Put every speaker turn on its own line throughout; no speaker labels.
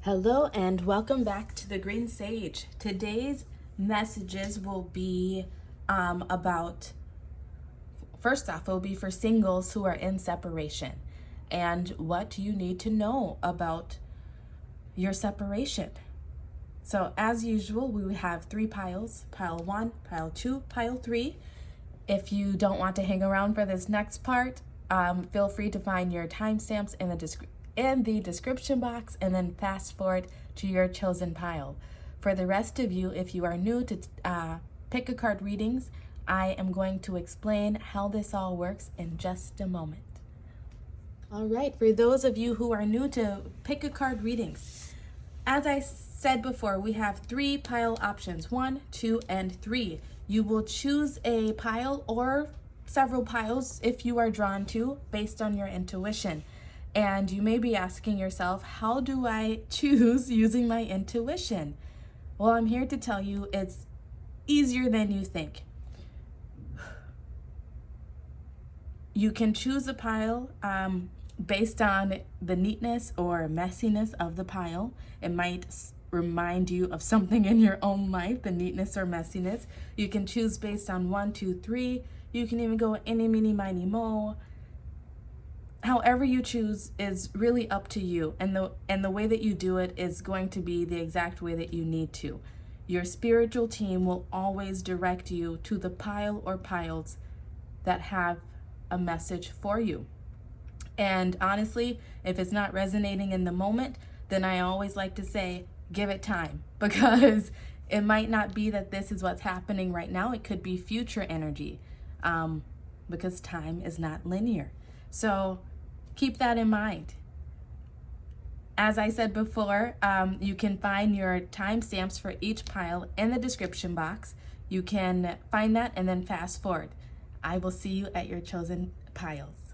Hello and welcome back to the Green Sage. Today's messages will be first off, it will be for singles who are in separation and what you need to know about your separation. So as usual, we have 3 piles, pile 1, pile 2, pile 3. If you don't want to hang around for this next part, feel free to find your timestamps in the description box and then fast forward to your chosen pile. For the rest of you, if you are new to pick a card readings, I am going to explain how this all works in just a moment. All right, for those of you who are new to pick a card readings, as I said before, we have 3 pile options, 1, 2, and 3. You will choose a pile or several piles if you are drawn to based on your intuition. And you may be asking yourself, how do I choose using my intuition? Well, I'm here to tell you it's easier than you think. You can choose a pile based on the neatness or messiness of the pile. It might remind you of something in your own life, the neatness or messiness. You can choose based on 1, 2, 3. You can even go any, mini, miny, mo. However you choose is really up to you, and the way that you do it is going to be the exact way that you need to. Your spiritual team will always direct you to the pile or piles that have a message for you. And honestly, if it's not resonating in the moment, then I always like to say, give it time, because it might not be that this is what's happening right now. It could be future energy, because time is not linear. So keep that in mind. As I said before, you can find your timestamps for each pile in the description box. You can find that and then fast forward. I will see you at your chosen piles.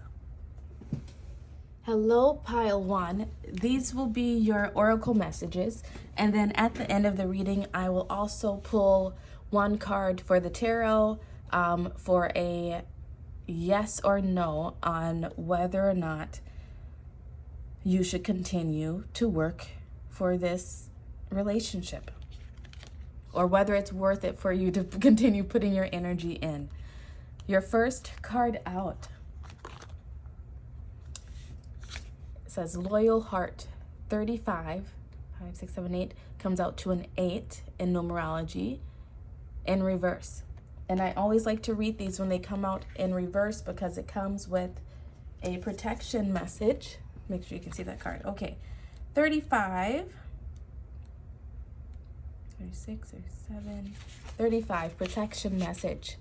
Hello, pile 1. These will be your oracle messages. And then at the end of the reading, I will also pull 1 card for the tarot for a yes or no on whether or not you should continue to work for this relationship, or whether it's worth it for you to continue putting your energy in. Your first card out says Loyal Heart 35, 5, 6, 7, 8, comes out to an 8 in numerology in reverse. And I always like to read these when they come out in reverse because it comes with a protection message. Make sure you can see that card. Okay, 35, 36, 37, 35, protection message.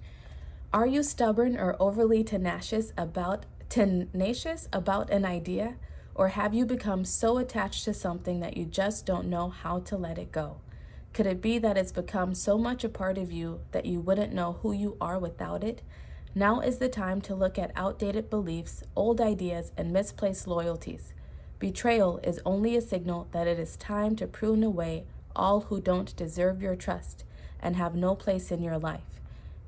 Are you stubborn or overly tenacious about an idea? Or have you become so attached to something that you just don't know how to let it go? Could it be that it's become so much a part of you that you wouldn't know who you are without it? Now is the time to look at outdated beliefs, old ideas, and misplaced loyalties. Betrayal is only a signal that it is time to prune away all who don't deserve your trust and have no place in your life.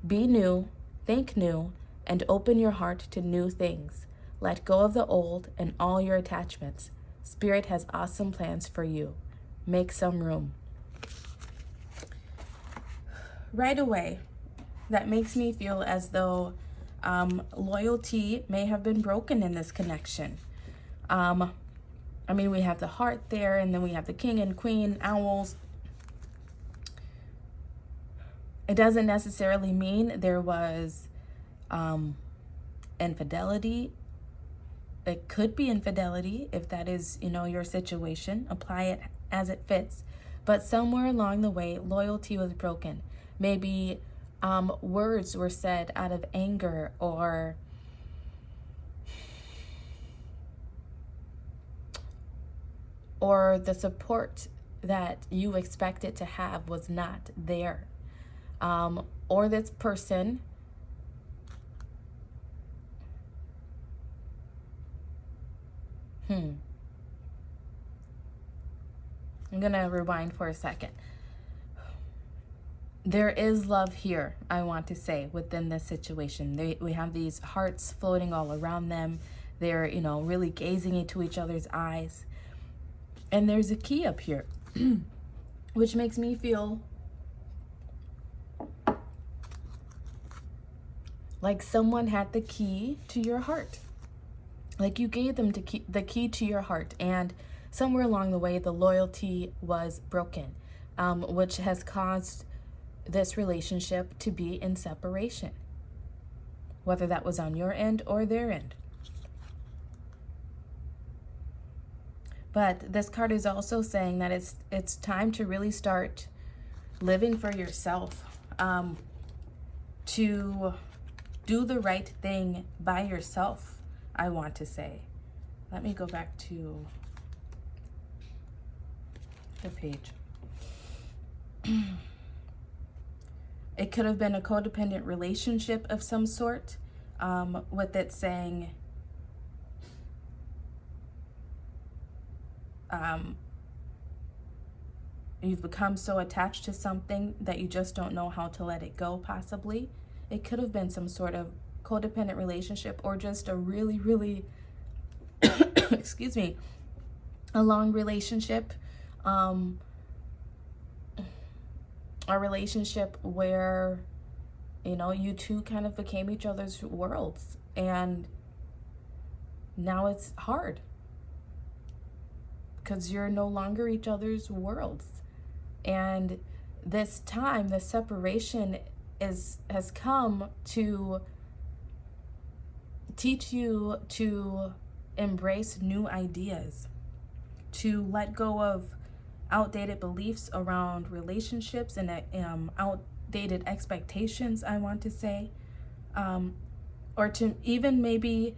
Be new, think new, and open your heart to new things. Let go of the old and all your attachments. Spirit has awesome plans for you. Make some room. Right away, that makes me feel as though loyalty may have been broken in this connection. We have the heart there, and then we have the king and queen, owls. It doesn't necessarily mean there was infidelity. It could be infidelity if that is, your situation. Apply it as it fits. But somewhere along the way, loyalty was broken. Maybe words were said out of anger, or the support that you expected to have was not there. Or this person I'm going to rewind for a second. There is love here, I want to say, within this situation. We have these hearts floating all around them. They're, really gazing into each other's eyes. And there's a key up here, which makes me feel like someone had the key to your heart. Like you gave them the key to your heart, and somewhere along the way, the loyalty was broken, which has caused this relationship to be in separation, whether that was on your end or their end. But this card is also saying that it's time to really start living for yourself, to do the right thing by yourself, I want to say. Let me go back to the page. It could have been a codependent relationship of some sort, with it saying, you've become so attached to something that you just don't know how to let it go, possibly. It could have been some sort of codependent relationship, or just a really, really, excuse me, a long relationship. A relationship where, you two kind of became each other's worlds, and now it's hard because you're no longer each other's worlds. And this time, the separation has come to teach you to embrace new ideas, to let go of outdated beliefs around relationships and outdated expectations, I want to say, or to even maybe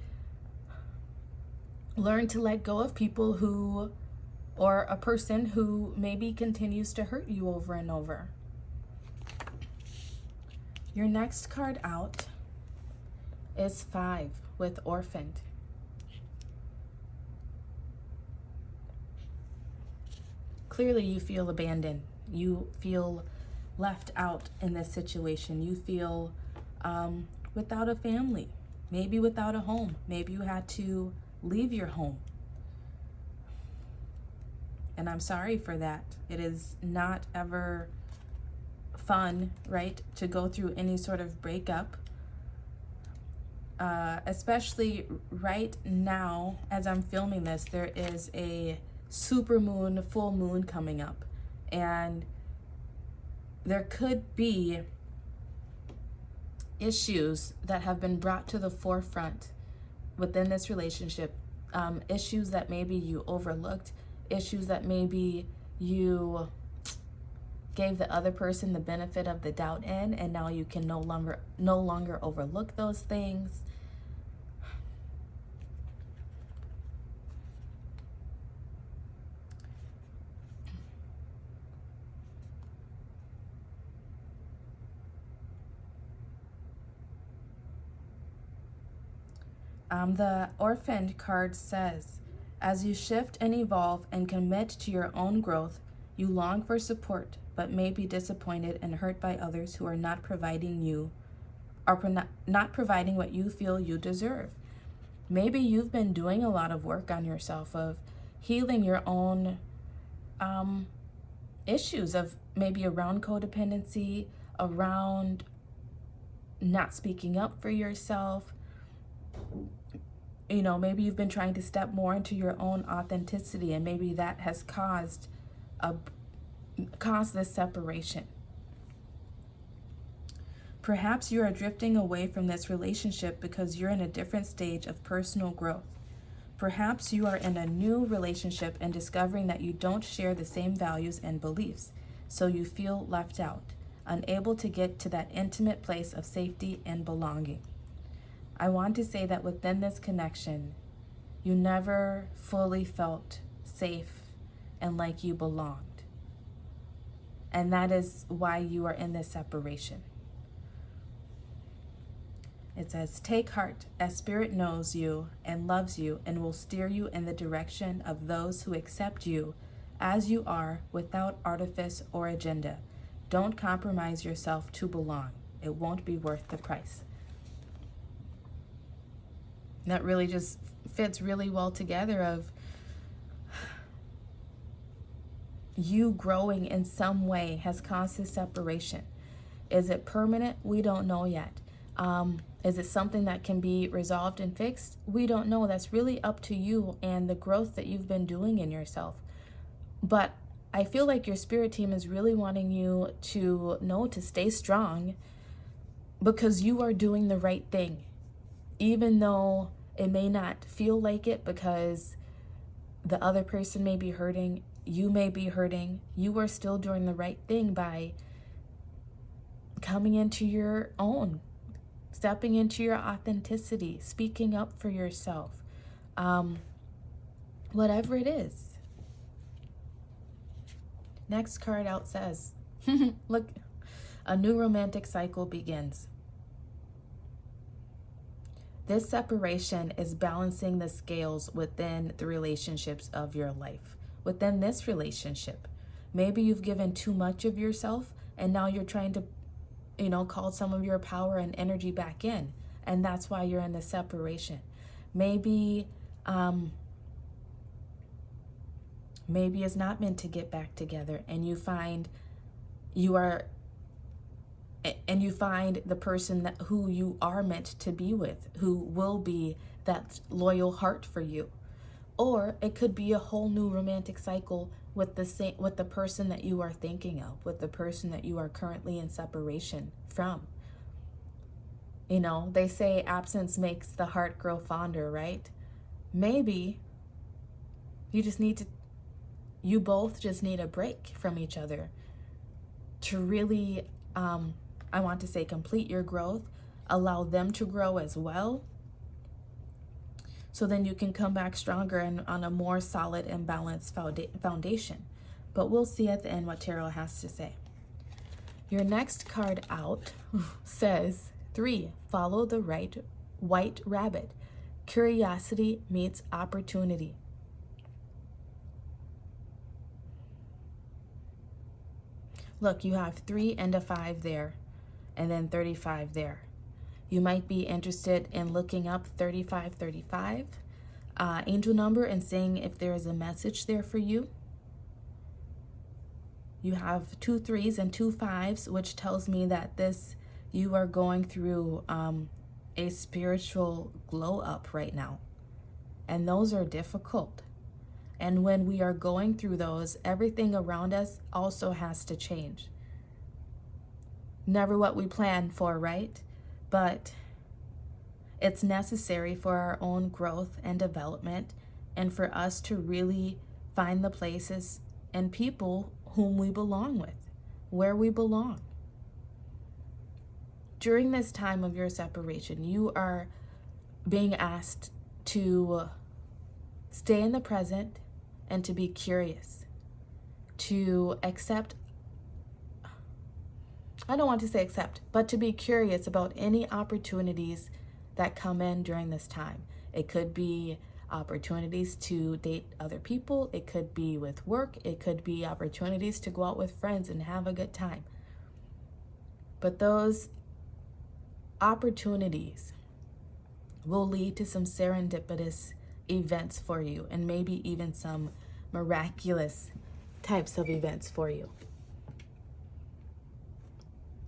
learn to let go of people who, or a person who maybe continues to hurt you over and over. Your next card out is 5 with orphaned. Clearly you feel abandoned. You feel left out in this situation. You feel without a family, maybe without a home. Maybe you had to leave your home. And I'm sorry for that. It is not ever fun, right, to go through any sort of breakup. Especially right now, as I'm filming this, there is a super moon, full moon coming up. And there could be issues that have been brought to the forefront within this relationship. Issues that maybe you overlooked, issues that maybe you gave the other person the benefit of the doubt in, and now you can no longer overlook those things. The orphaned card says, as you shift and evolve and commit to your own growth, you long for support, but may be disappointed and hurt by others who are not providing not providing what you feel you deserve. Maybe you've been doing a lot of work on yourself, of healing your own issues, of maybe around codependency, around not speaking up for yourself. Maybe you've been trying to step more into your own authenticity, and maybe that has caused this separation. Perhaps you are drifting away from this relationship because you're in a different stage of personal growth. Perhaps you are in a new relationship and discovering that you don't share the same values and beliefs, so you feel left out, unable to get to that intimate place of safety and belonging. I want to say that within this connection, you never fully felt safe and like you belonged. And that is why you are in this separation. It says, take heart, as Spirit knows you and loves you and will steer you in the direction of those who accept you as you are without artifice or agenda. Don't compromise yourself to belong. It won't be worth the price. That really just fits really well together of you growing in some way has caused this separation. Is it permanent? We don't know yet. Is it something that can be resolved and fixed? We don't know. That's really up to you and the growth that you've been doing in yourself. But I feel like your spirit team is really wanting you to know to stay strong, because you are doing the right thing. Even though it may not feel like it, because the other person may be hurting, you may be hurting, you are still doing the right thing by coming into your own, stepping into your authenticity, speaking up for yourself, whatever it is. Next card out says, look, a new romantic cycle begins. This separation is balancing the scales within the relationships of your life. Within this relationship, maybe you've given too much of yourself, and now you're trying to, call some of your power and energy back in. And that's why you're in the separation. Maybe it's not meant to get back together, and you find the person who you are meant to be with, who will be that loyal heart for you. Or it could be a whole new romantic cycle with the person that you are thinking of, with the person that you are currently in separation from. They say absence makes the heart grow fonder, right? Maybe you both just need a break from each other to really, I want to say, complete your growth, allow them to grow as well, so then you can come back stronger and on a more solid and balanced foundation. But we'll see at the end what tarot has to say. Your next card out says 3, follow the white rabbit. Curiosity meets opportunity. Look, you have 3 and a 5 there, and then 35 there. You might be interested in looking up 3535, angel number, and seeing if there is a message there for you. You have 2 3s and 2 5s, which tells me that you are going through a spiritual glow up right now. And those are difficult. And when we are going through those, everything around us also has to change. Never what we planned for, right? But it's necessary for our own growth and development, and for us to really find the places and people whom we belong with, where we belong. During this time of your separation, you are being asked to stay in the present and to be curious, to accept, I don't want to say accept, but to be curious about any opportunities that come in during this time. It could be opportunities to date other people. It could be with work. It could be opportunities to go out with friends and have a good time. But those opportunities will lead to some serendipitous events for you, and maybe even some miraculous types of events for you.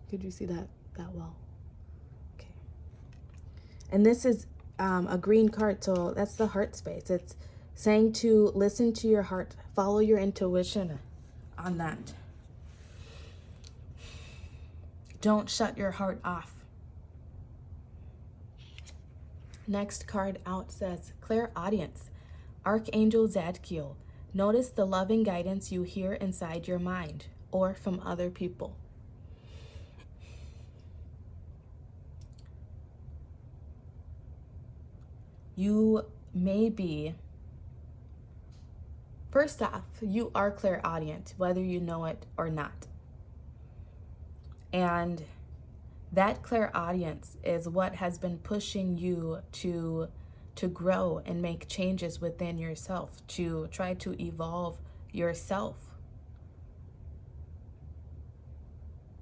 Could you see that well? Okay. And this is a green card, so that's the heart space. It's saying to listen to your heart, follow your intuition on that. Don't shut your heart off. Next card out says clairaudience. Archangel Zadkiel. Notice the loving guidance you hear inside your mind or from other people. You may be, first off, you are clairaudient, whether you know it or not. And that clairaudience is what has been pushing you to grow and make changes within yourself, to try to evolve yourself.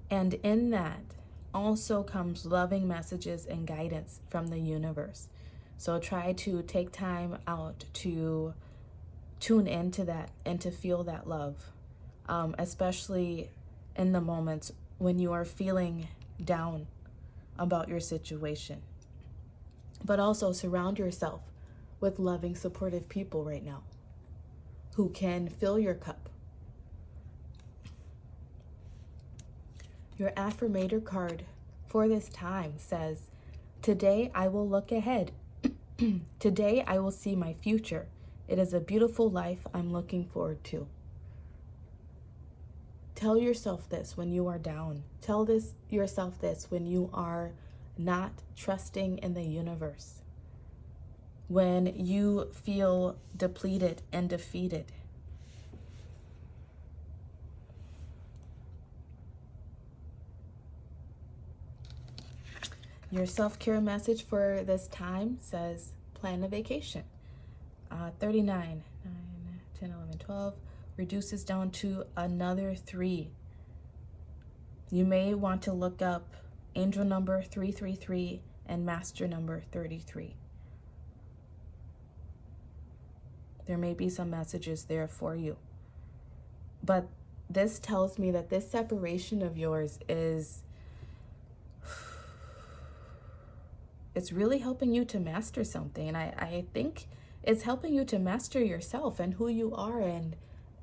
And in that also comes loving messages and guidance from the universe. So try to take time out to tune into that and to feel that love. especially in the moments when you are feeling down about your situation. But also surround yourself with loving, supportive people right now who can fill your cup. Your affirmator card for this time says, "Today I will look ahead. Today I will see my future. It is a beautiful life I'm looking forward to." Tell yourself this when you are down. Tell yourself this when you are not trusting in the universe. When you feel depleted and defeated. Your self-care message for this time says, plan a vacation. 39, 9, 10, 11, 12 reduces down to another 3. You may want to look up angel number 333 and master number 33. There may be some messages there for you. But this tells me that this separation of yours it's really helping you to master something. And I think it's helping you to master yourself and who you are,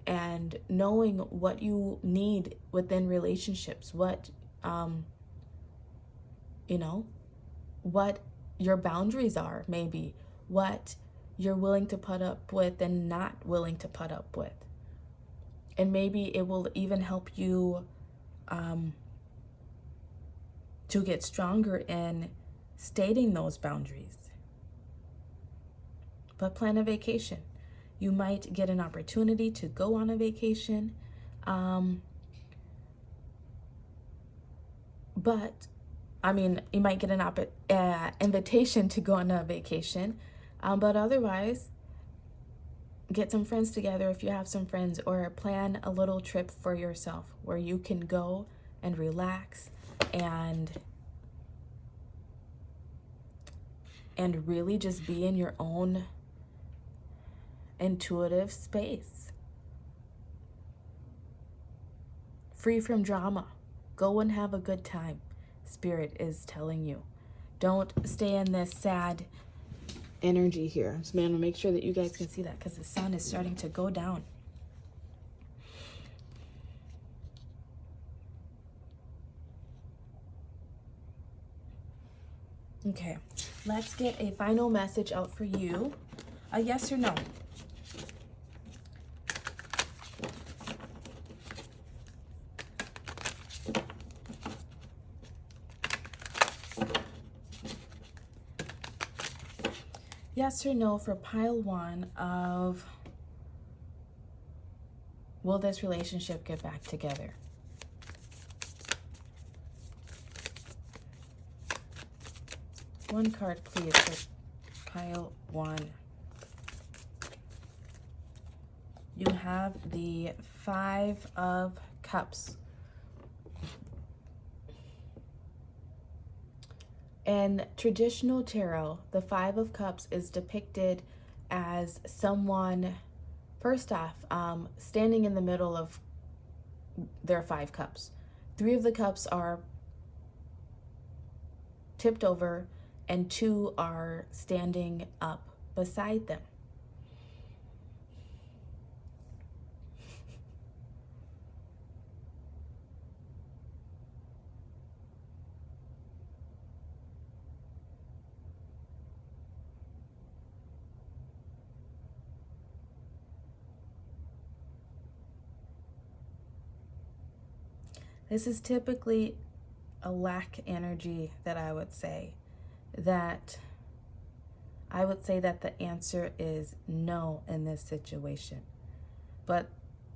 and knowing what you need within relationships, what what your boundaries are, maybe what you're willing to put up with and not willing to put up with. And maybe it will even help you to get stronger in stating those boundaries. But plan a vacation. You might get an opportunity to go on a vacation. You might get an invitation to go on a vacation. But otherwise, get some friends together if you have some friends, or plan a little trip for yourself where you can go and relax and really just be in your own intuitive space. Free from drama. Go and have a good time. Spirit is telling you. Don't stay in this sad energy here. I'm just going to make sure that you guys can see that because the sun is starting to go down. Okay, let's get a final message out for you. A yes or no. Yes or no for pile 1 of, will this relationship get back together? One card, please, for pile 1. You have the 5 of Cups. In traditional tarot, the 5 of Cups is depicted as someone, first off, standing in the middle of their 5 cups. 3 of the cups are tipped over, and 2 are standing up beside them. This is typically a lack energy that I would say that the answer is no in this situation. But,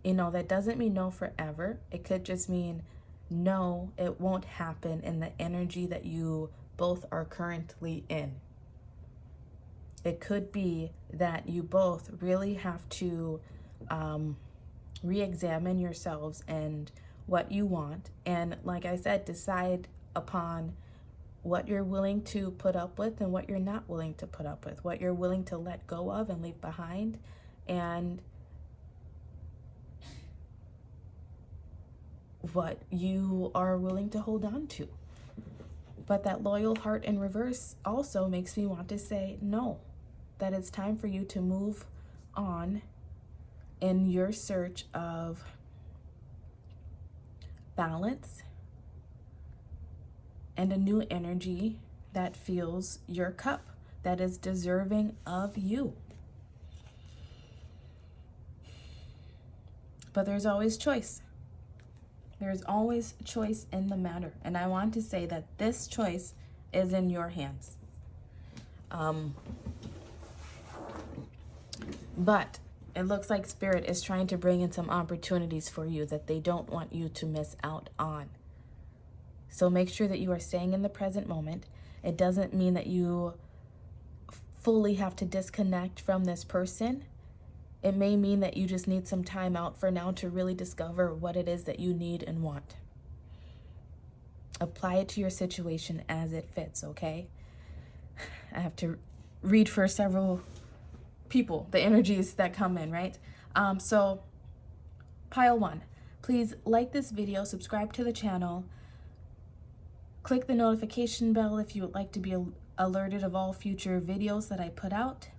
that doesn't mean no forever. It could just mean no, it won't happen in the energy that you both are currently in. It could be that you both really have to re-examine yourselves and what you want, and like I said, decide upon what you're willing to put up with and what you're not willing to put up with, what you're willing to let go of and leave behind, and what you are willing to hold on to. But that loyal heart in reverse also makes me want to say no, that it's time for you to move on in your search of balance and a new energy that fills your cup, that is deserving of you. But there's always choice. There's always choice in the matter. And I want to say that this choice is in your hands. But it looks like Spirit is trying to bring in some opportunities for you that they don't want you to miss out on. So make sure that you are staying in the present moment. It doesn't mean that you fully have to disconnect from this person. It may mean that you just need some time out for now to really discover what it is that you need and want. Apply it to your situation as it fits, okay? I have to read for several people, the energies that come in, right? So, pile 1, please like this video, subscribe to the channel, click the notification bell if you would like to be alerted of all future videos that I put out.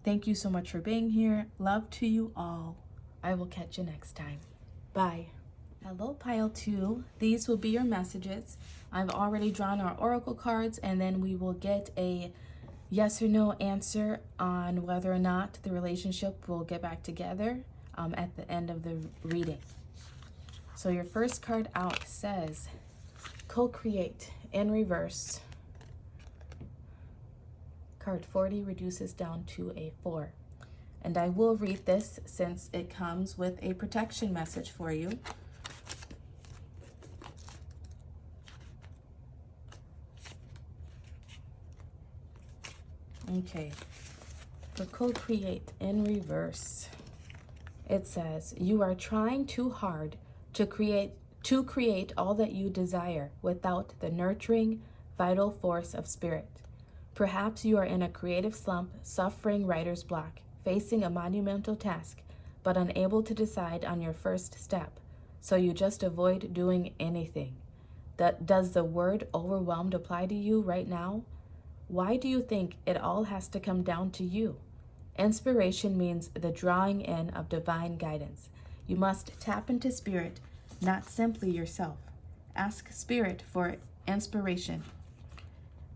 Thank you so much for being here. Love to you all. I will catch you next time. Bye. Hello, pile 2. These will be your messages. I've already drawn our oracle cards, and then we will get a yes or no answer on whether or not the relationship will get back together at the end of the reading. So your first card out says, co-create in reverse. Card 40 reduces down to a 4. And I will read this since it comes with a protection message for you. Okay. For co-create in reverse, it says, you are trying too hard to create all that you desire without the nurturing, vital force of spirit. Perhaps you are in a creative slump, suffering writer's block, facing a monumental task, but unable to decide on your first step, so you just avoid doing anything. Does the word overwhelmed apply to you right now? Why do you think it all has to come down to you? Inspiration means the drawing in of divine guidance. You must tap into spirit, not simply yourself. Ask spirit for inspiration.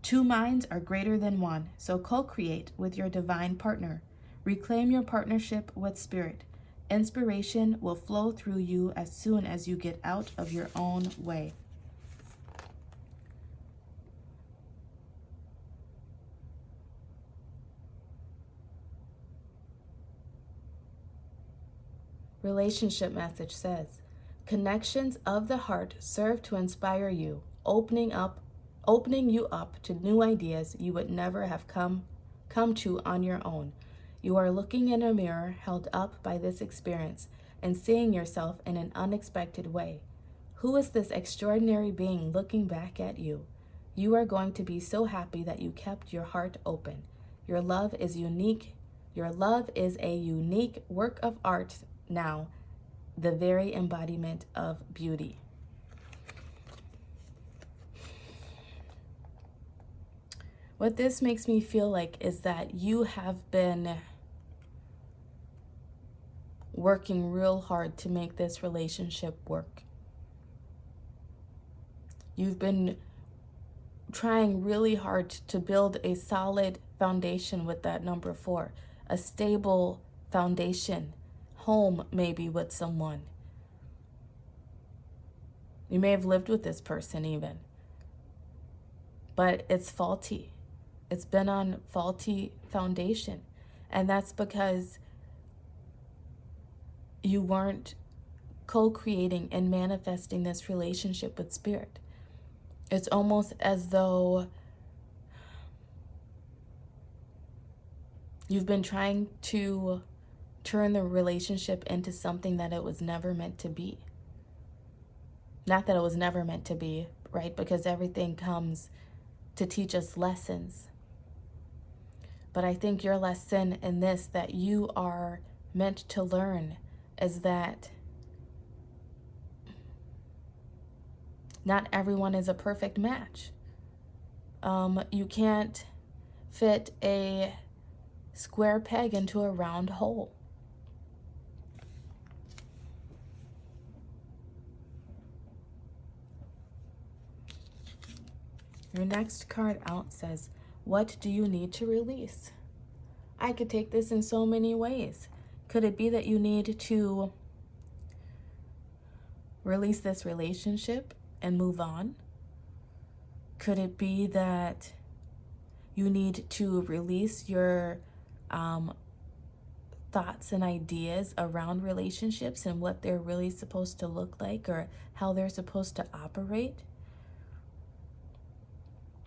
2 minds are greater than one, so co-create with your divine partner. Reclaim your partnership with spirit. Inspiration will flow through you as soon as you get out of your own way. Relationship message says, connections of the heart serve to inspire you, opening you up to new ideas you would never have come to on your own. You are looking in a mirror held up by this experience and seeing yourself in an unexpected way. Who is this extraordinary being looking back at you? You are going to be so happy that you kept your heart open. Your love is unique. Your love is a unique work of art now, the very embodiment of beauty. What this makes me feel like is that you have been working real hard to make this relationship work. You've been trying really hard to build a solid foundation with that number 4, a stable foundation, home maybe with someone. You may have lived with this person even, but it's faulty. It's been on faulty foundation. And that's because you weren't co-creating and manifesting this relationship with spirit. It's almost as though you've been trying to turn the relationship into something that it was never meant to be. Not that it was never meant to be, right? Because everything comes to teach us lessons. But I think your lesson in this that you are meant to learn is that Not everyone is a perfect match. You can't fit a square peg into a round hole. Your next card out says, what do you need to release? I could take this in so many ways. Could it be that you need to release this relationship and move on? Could it be that you need to release your thoughts and ideas around relationships and what they're really supposed to look like or how they're supposed to operate?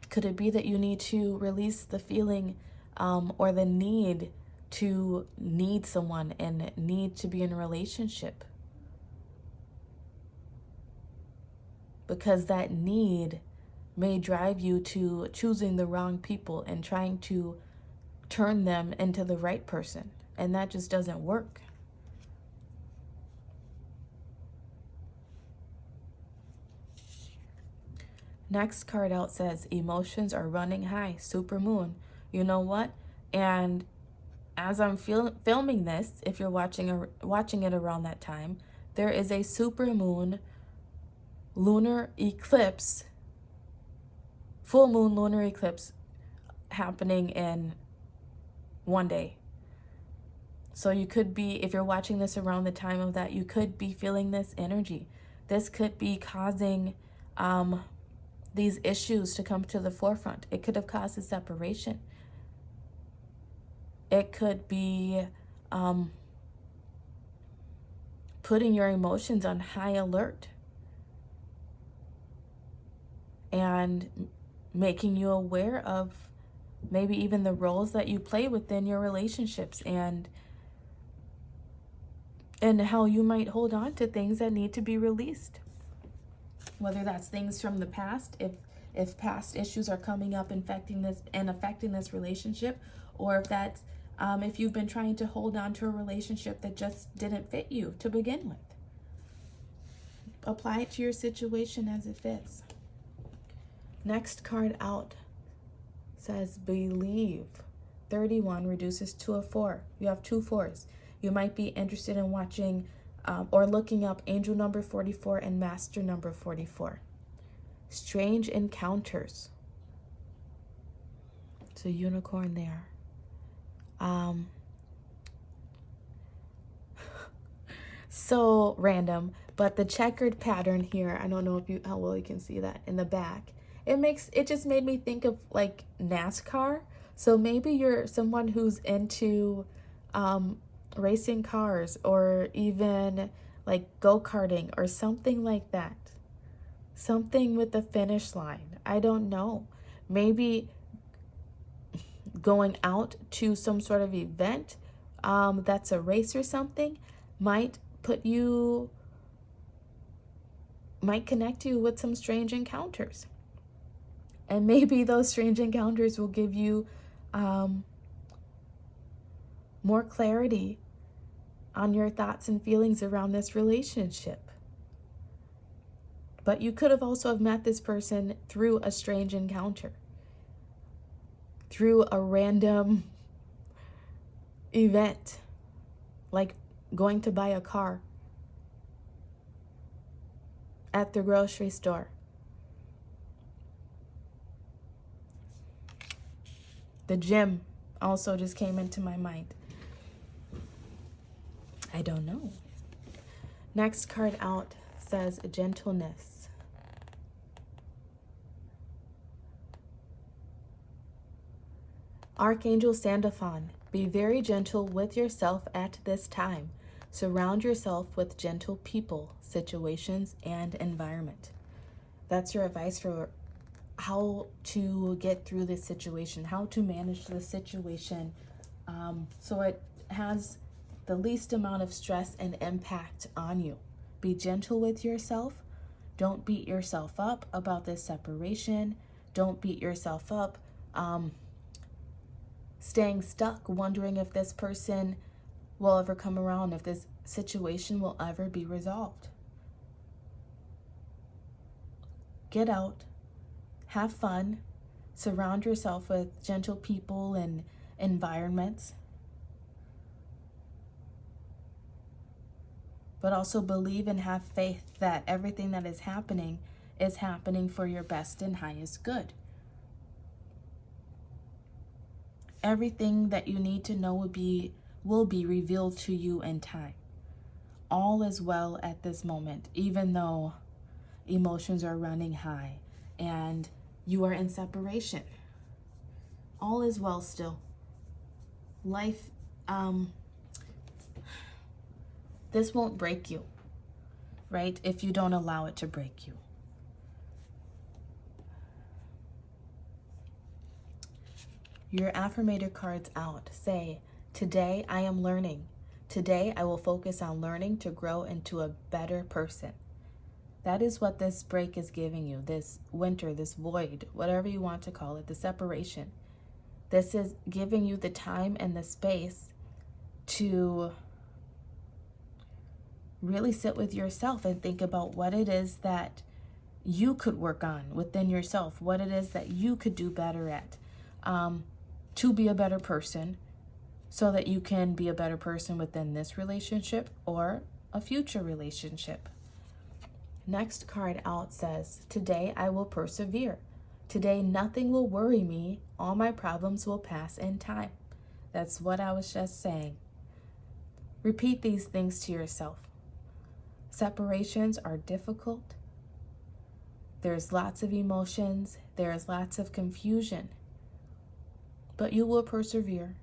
Could it be that you need to release the feeling or the need to need someone and need to be in a relationship? Because that need may drive you to choosing the wrong people and trying to turn them into the right person. And that just doesn't work. Next card out says, emotions are running high, super moon. You know what? And as I'm filming this, if you're watching it around that time, there is a super moon lunar eclipse, full moon lunar eclipse happening in one day. So you could be, if you're watching this around the time of that, you could be feeling this energy. This could be causing these issues to come to the forefront. It could have caused a separation. It could be putting your emotions on high alert and making you aware of maybe even the roles that you play within your relationships and how you might hold on to things that need to be released. Whether that's things from the past, if past issues are coming up affecting this relationship, or if that's if you've been trying to hold on to a relationship that just didn't fit you to begin with. Apply it to your situation as it fits. Next card out says believe. 31 reduces to a 4. You have 2 4s. You might be interested in watching or looking up angel number 44 and master number 44. Strange encounters. It's a unicorn there. So random, but the checkered pattern here, I don't know how well you can see that in the back. It just made me think of like NASCAR. So maybe you're someone who's into racing cars or even like go-karting or something like that. Something with the finish line. I don't know. Maybe going out to some sort of event that's a race or something might connect you with some strange encounters. And maybe those strange encounters will give you more clarity on your thoughts and feelings around this relationship. But you could have also met this person through a strange encounter, through a random event, like going to buy a car at the grocery store. The gym also just came into my mind. I don't know. Next card out says gentleness. Archangel Sandalphon, be very gentle with yourself at this time. Surround yourself with gentle people, situations, and environment. That's your advice for how to get through this situation, how to manage the situation so it has the least amount of stress and impact on you. Be gentle with yourself. Don't beat yourself up about this separation. Don't beat yourself up staying stuck, wondering if this person will ever come around, if this situation will ever be resolved. get out, have fun, surround yourself with gentle people and environments, but also believe and have faith that everything that is happening for your best and highest good. Everything that you need to know will be revealed to you in time. All is well at this moment, even though emotions are running high and you are in separation. All is well still. Life, this won't break you, right? If you don't allow it to break you. Your affirmator cards out say, today I am learning. Today I will focus on learning to grow into a better person. That is what this break is giving you, this winter, this void, whatever you want to call it, the separation. This is giving you the time and the space to really sit with yourself and think about what it is that you could work on within yourself, what it is that you could do better at, to be a better person, so that you can be a better person within this relationship or a future relationship. Next card out says, today I will persevere. Today nothing will worry me. All my problems will pass in time. That's what I was just saying. Repeat these things to yourself. Separations are difficult. There's lots of emotions. There's lots of confusion. But you will persevere.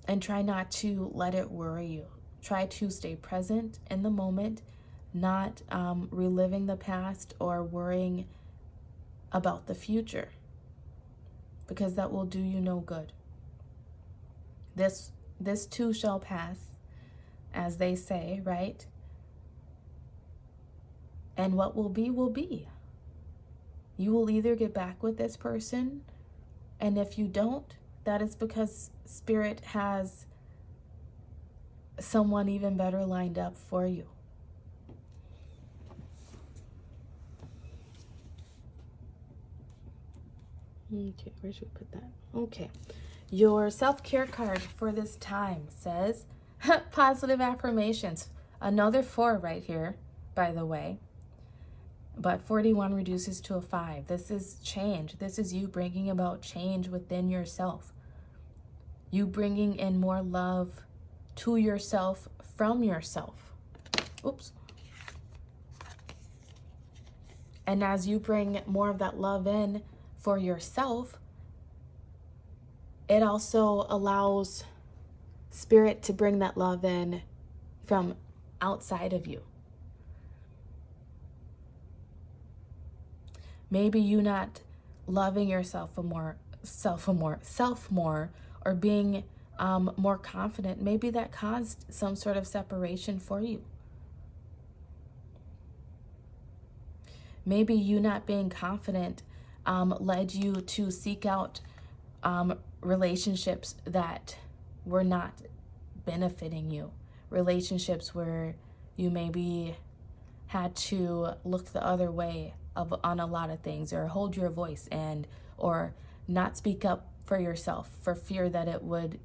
And try not to let it worry you. Try to stay present in the moment, not reliving the past or worrying about the future, because that will do you no good. This too shall pass, as they say, right? And what will be, will be. You will either get back with this person, and if you don't, that is because Spirit has someone even better lined up for you. Okay, where should we put that? Okay. Your self-care card for this time says positive affirmations. Another 4 right here, by the way. But 41 reduces to a 5. This is change. This is you bringing about change within yourself. You bringing in more love to yourself from yourself. Oops. And as you bring more of that love in for yourself, it also allows Spirit to bring that love in from outside of you. Maybe you not loving yourself more, or being more confident. Maybe that caused some sort of separation for you. Maybe you not being confident led you to seek out relationships that were not benefiting you. Relationships where you maybe had to look the other way on a lot of things, or hold your voice or not speak up for yourself for fear that it would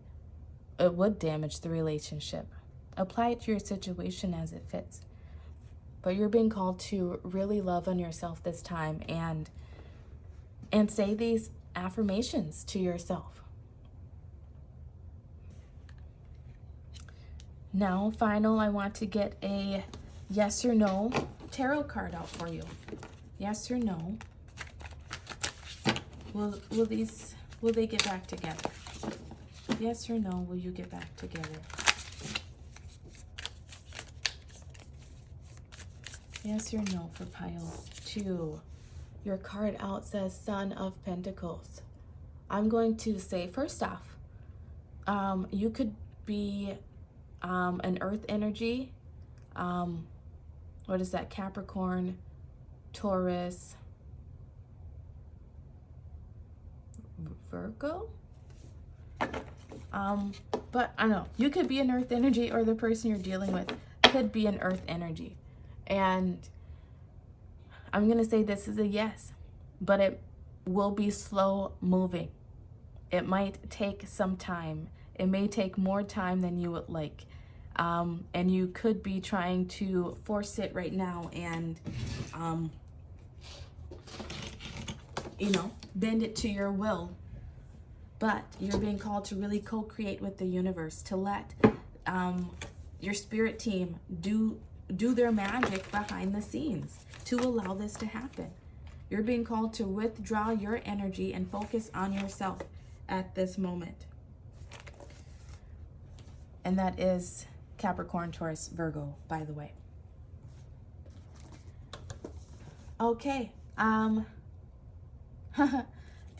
damage the relationship. Apply it to your situation as it fits. But you're being called to really love on yourself this time and say these affirmations to yourself. Now, I want to get a yes or no tarot card out for you. Yes or no. Will they get back together? Yes or no, will you get back together? Yes or no for pile 2. Your card out says Son of Pentacles. I'm going to say, first off, you could be an earth energy. What is that? Capricorn, Taurus, Virgo? But I don't know. You could be an earth energy, or the person you're dealing with could be an earth energy. And I'm going to say this is a yes, but it will be slow moving. It might take some time. It may take more time than you would like. And you could be trying to force it right now and, bend it to your will. But you're being called to really co-create with the universe, to let your spirit team do their magic behind the scenes to allow this to happen. You're being called to withdraw your energy and focus on yourself at this moment. And that is Capricorn, Taurus, Virgo, by the way. Okay.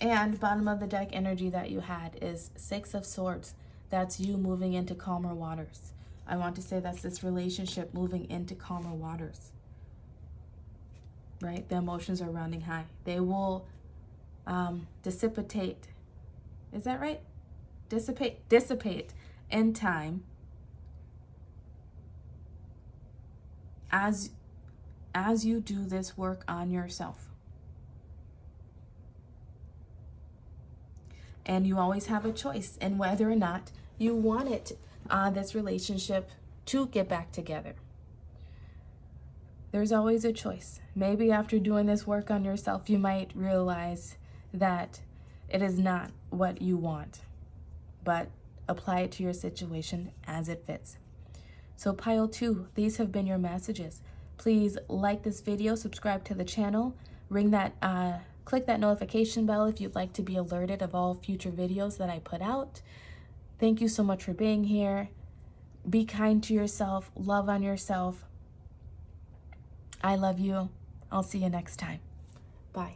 And bottom of the deck energy that you had is Six of Swords. That's you moving into calmer waters. I want to say that's this relationship moving into calmer waters. Right? The emotions are running high. They will dissipate. Is that right? Dissipate in time as you do this work on yourself. And you always have a choice in whether or not you want it, this relationship to get back together. There's always a choice. Maybe after doing this work on yourself, you might realize that it is not what you want, but apply it to your situation as it fits. So pile 2, these have been your messages. Please like this video, subscribe to the channel, click that notification bell if you'd like to be alerted of all future videos that I put out. Thank you so much for being here. Be kind to yourself, love on yourself. I love you. I'll see you next time. Bye.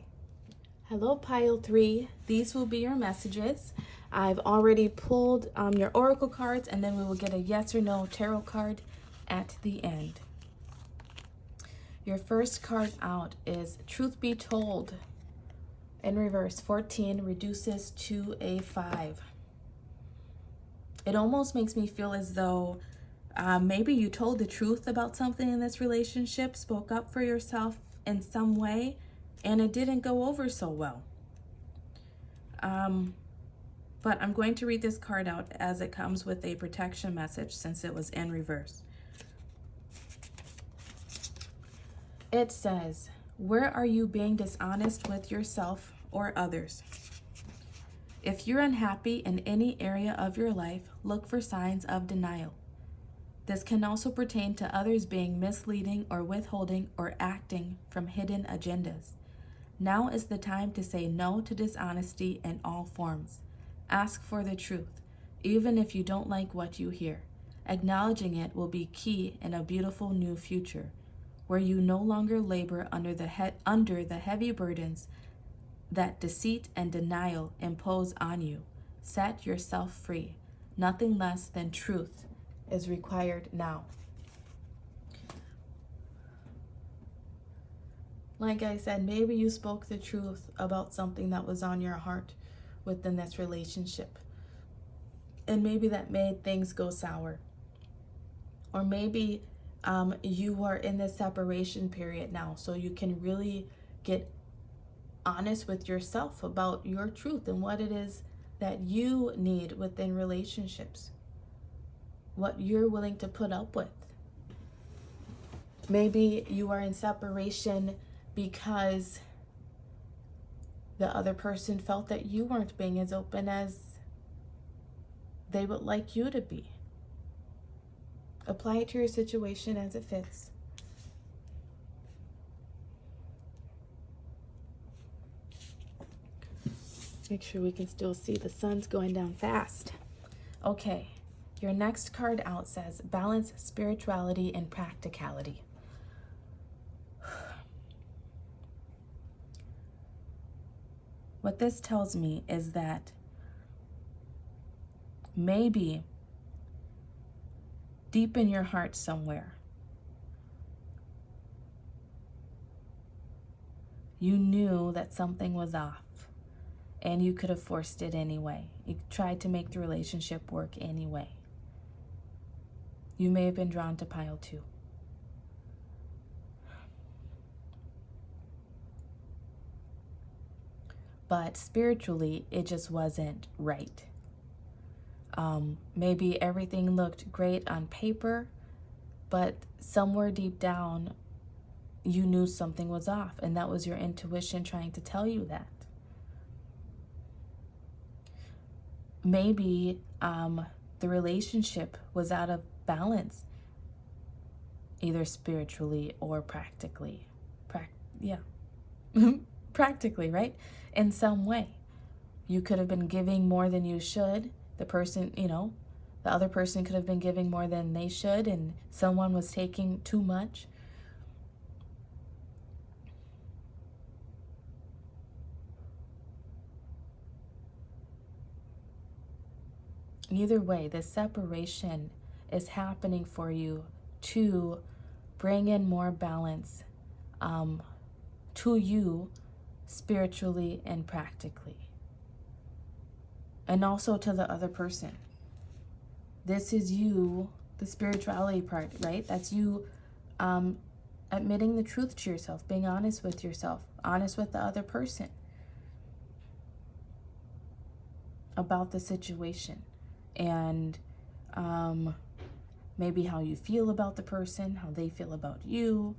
Hello, pile 3. These will be your messages. I've already pulled your oracle cards, and then we will get a yes or no tarot card at the end. Your first card out is Truth Be Told. In reverse, 14 reduces to a 5. It almost makes me feel as though maybe you told the truth about something in this relationship, spoke up for yourself in some way, and it didn't go over so well. But I'm going to read this card out as it comes with a protection message since it was in reverse. It says, where are you being dishonest with yourself or others? If you're unhappy in any area of your life, look for signs of denial. This can also pertain to others being misleading or withholding or acting from hidden agendas. Now is the time to say no to dishonesty in all forms. Ask for the truth, even if you don't like what you hear. Acknowledging it will be key in a beautiful new future, where you no longer labor under the heavy burdens that deceit and denial impose on you. Set yourself free. Nothing less than truth is required now. Like I said, maybe you spoke the truth about something that was on your heart within this relationship. And maybe that made things go sour. Or maybe you are in this separation period now, so you can really get honest with yourself about your truth and what it is that you need within relationships, what you're willing to put up with. Maybe you are in separation because the other person felt that you weren't being as open as they would like you to be. Apply it to your situation as it fits. Make sure we can still see the sun's going down fast. Okay, your next card out says balance spirituality and practicality. What this tells me is that maybe deep in your heart somewhere, you knew that something was off and you could have forced it anyway. You tried to make the relationship work anyway. You may have been drawn to pile 2. but spiritually, it just wasn't right. Maybe everything looked great on paper, but somewhere deep down, you knew something was off, and that was your intuition trying to tell you that. Maybe the relationship was out of balance, either spiritually or practically. Practically, right? In some way. You could have been giving more than you should. The person, the other person could have been giving more than they should, and someone was taking too much. Either way, this separation is happening for you to bring in more balance to you spiritually and practically. And also to the other person. This is you, the spirituality part, right? That's you admitting the truth to yourself, being honest with yourself, honest with the other person about the situation. And maybe how you feel about the person, how they feel about you.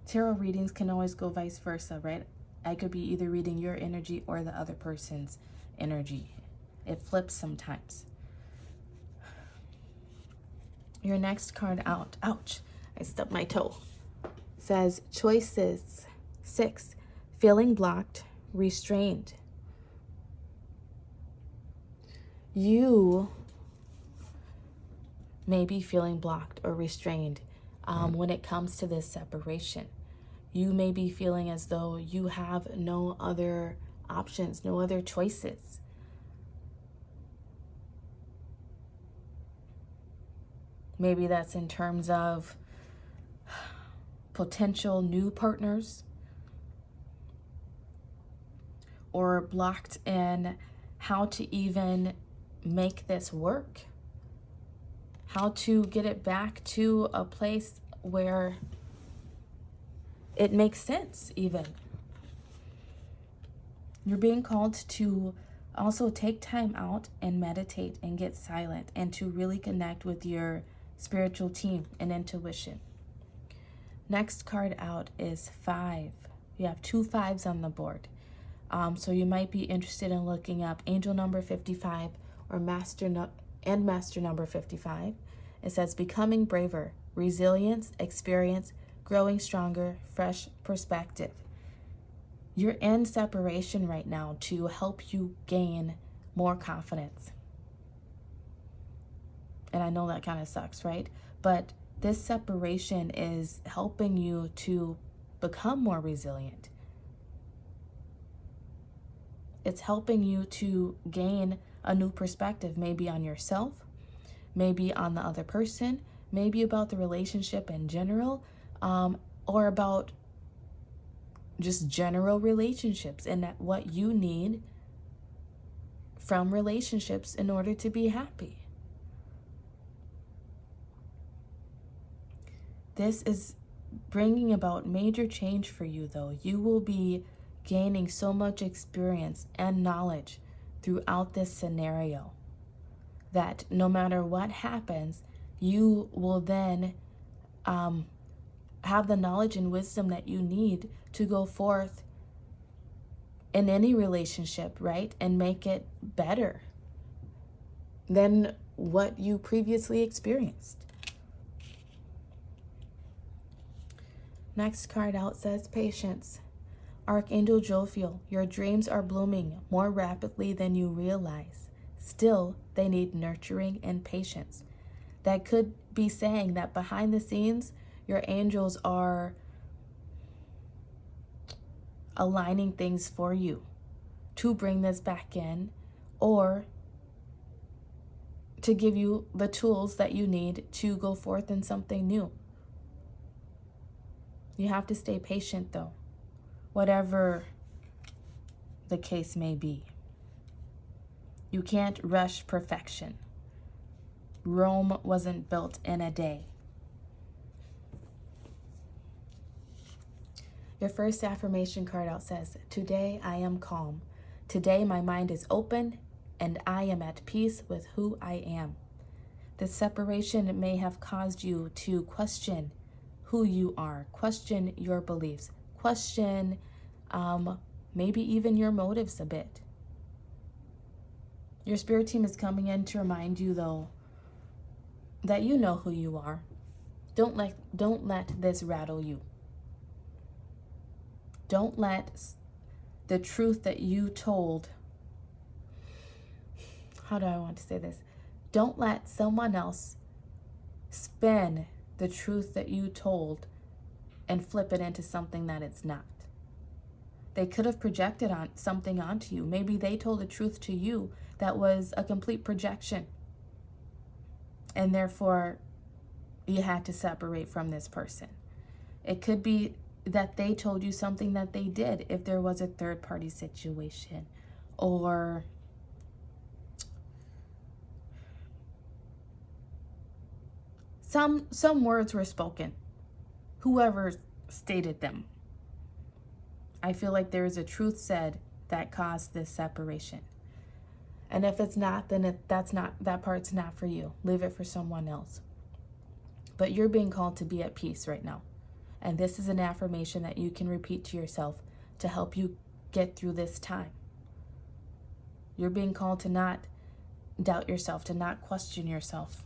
Tarot readings can always go vice versa, right? I could be either reading your energy or the other person's energy. It flips sometimes. Your next card out, ouch, I stubbed my toe, says choices. 6, feeling blocked, restrained. You may be feeling blocked or restrained when it comes to this separation. You may be feeling as though you have no other options, no other choices. Maybe that's in terms of potential new partners, or blocked in how to even make this work, how to get it back to a place where it makes sense even. You're being called to also take time out and meditate and get silent and to really connect with your spiritual team and intuition. Next card out is 5. You have 2 5s on the board. So you might be interested in looking up angel number 55 or master number 55. It says becoming braver, resilience, experience, growing stronger, fresh perspective. You're in separation right now to help you gain more confidence. And I know that kind of sucks, right? But this separation is helping you to become more resilient. It's helping you to gain a new perspective, maybe on yourself, maybe on the other person, maybe about the relationship in general, or about just general relationships and what you need from relationships in order to be happy. This is bringing about major change for you, though. You will be gaining so much experience and knowledge throughout this scenario that no matter what happens, you will then have the knowledge and wisdom that you need to go forth in any relationship, right? And make it better than what you previously experienced. Next card out says patience. Archangel Jophiel, your dreams are blooming more rapidly than you realize. Still, they need nurturing and patience. That could be saying that behind the scenes, your angels are aligning things for you to bring this back in, or to give you the tools that you need to go forth in something new. You have to stay patient, though, whatever the case may be. You can't rush perfection. Rome wasn't built in a day. Your first affirmation card out says, today I am calm. Today my mind is open and I am at peace with who I am. This separation may have caused you to question who you are, question your beliefs, question maybe even your motives a bit. Your spirit team is coming in to remind you, though, that you know who you are. Don't let this rattle you. Don't let the truth that you told, how do I want to say this? Don't let someone else spin the truth that you told and flip it into something that it's not. They could have projected something onto you. Maybe they told the truth to you that was a complete projection. And therefore, you had to separate from this person. It could be that they told you something that they did if there was a third-party situation, or some words were spoken, whoever stated them. I feel like there is a truth said that caused this separation. And if it's not, then that part's not for you. Leave it for someone else. But you're being called to be at peace right now. And this is an affirmation that you can repeat to yourself to help you get through this time. You're being called to not doubt yourself, to not question yourself,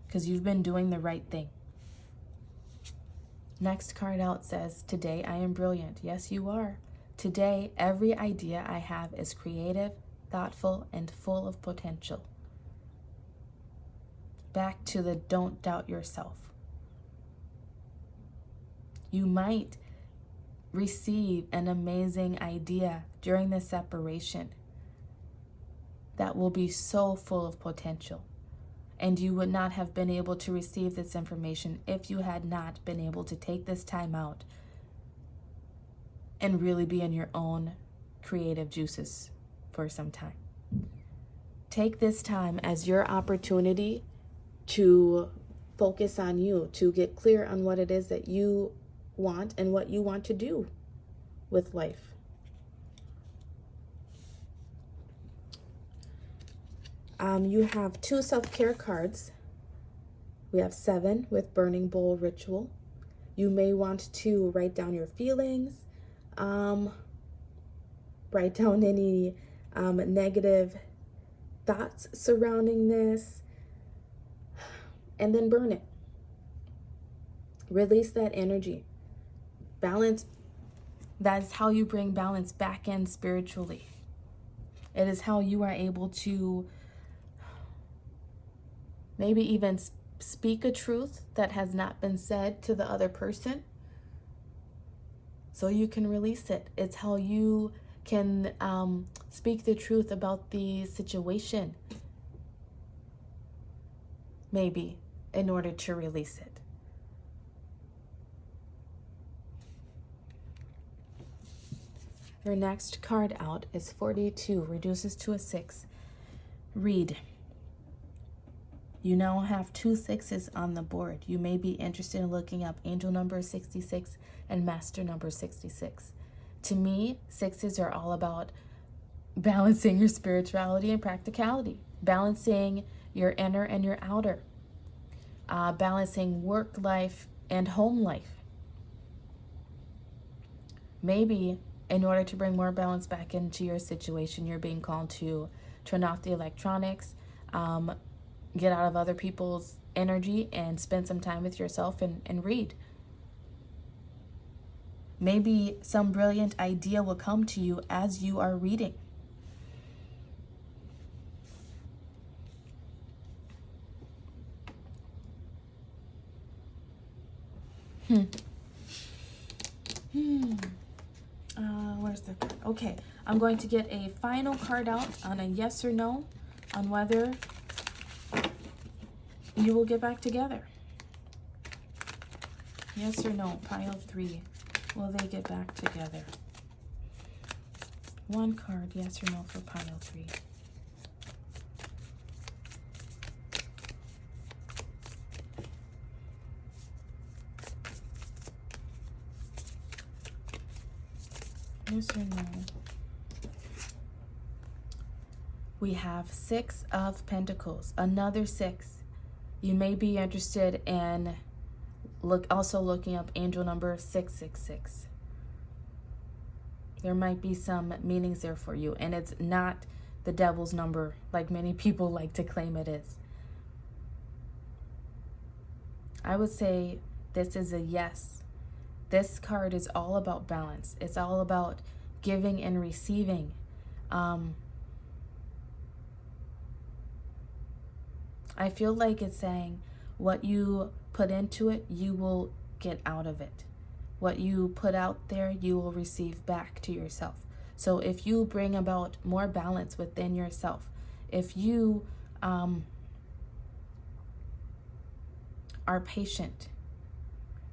because you've been doing the right thing. Next card out says, today I am brilliant. Yes, you are. Today, every idea I have is creative, thoughtful, and full of potential. Back to the don't doubt yourself. You might receive an amazing idea during the separation that will be so full of potential. And you would not have been able to receive this information if you had not been able to take this time out and really be in your own creative juices for some time. Take this time as your opportunity to focus on you, to get clear on what it is that you want and what you want to do with life. You have 2 self-care cards. We have 7 with burning bowl ritual. You may want to write down your feelings, write down any negative thoughts surrounding this, and then burn it. Release that energy. Balance. That's how you bring balance back in spiritually. It is how you are able to maybe even speak a truth that has not been said to the other person, so you can release it. It's how you can speak the truth about the situation, maybe, in order to release it. Your next card out is 42, reduces to a 6. Read. You now have 2 6s on the board. You may be interested in looking up angel number 66 and master number 66. To me, 6s are all about balancing your spirituality and practicality, balancing your inner and your outer, balancing work life and home life. Maybe in order to bring more balance back into your situation, you're being called to turn off the electronics, get out of other people's energy, and spend some time with yourself and read. Maybe some brilliant idea will come to you as you are reading. Where's the card? Okay, I'm going to get a final card out on a yes or no on whether you will get back together. Yes or no, pile 3. Will they get back together? 1 card, yes or no, for pile 3. Yes or no? We have 6 of Pentacles, another 6. You may be interested in also looking up angel number 666. There might be some meanings there for you, and it's not the devil's number like many people like to claim it is. I would say this is a yes. This card is all about balance. It's all about giving and receiving. I feel like it's saying what you put into it, you will get out of it. What you put out there, you will receive back to yourself. So if you bring about more balance within yourself, if you are patient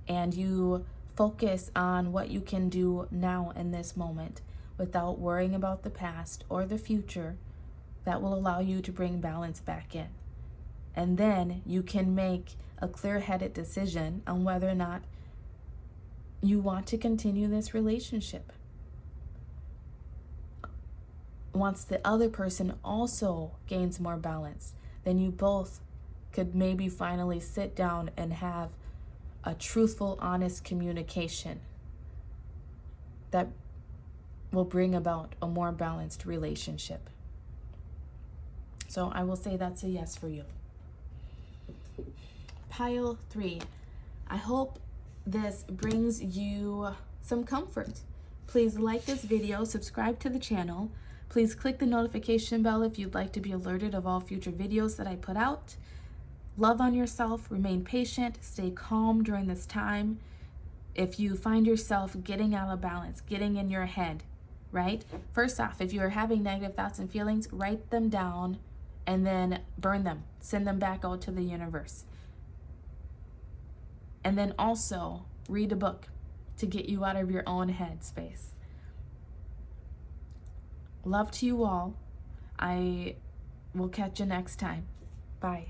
and you focus on what you can do now in this moment without worrying about the past or the future, that will allow you to bring balance back in. And then you can make a clear-headed decision on whether or not you want to continue this relationship. Once the other person also gains more balance, then you both could maybe finally sit down and have a truthful, honest communication that will bring about a more balanced relationship. So I will say that's a yes for you. Pile 3. I hope this brings you some comfort. Please like this video, subscribe to the channel. Please click the notification bell if you'd like to be alerted of all future videos that I put out. Love on yourself, remain patient, stay calm during this time. If you find yourself getting out of balance, getting in your head, right? First off, if you are having negative thoughts and feelings, write them down and then burn them. Send them back out to the universe. And then also read a book to get you out of your own head space. Love to you all. I will catch you next time. Bye.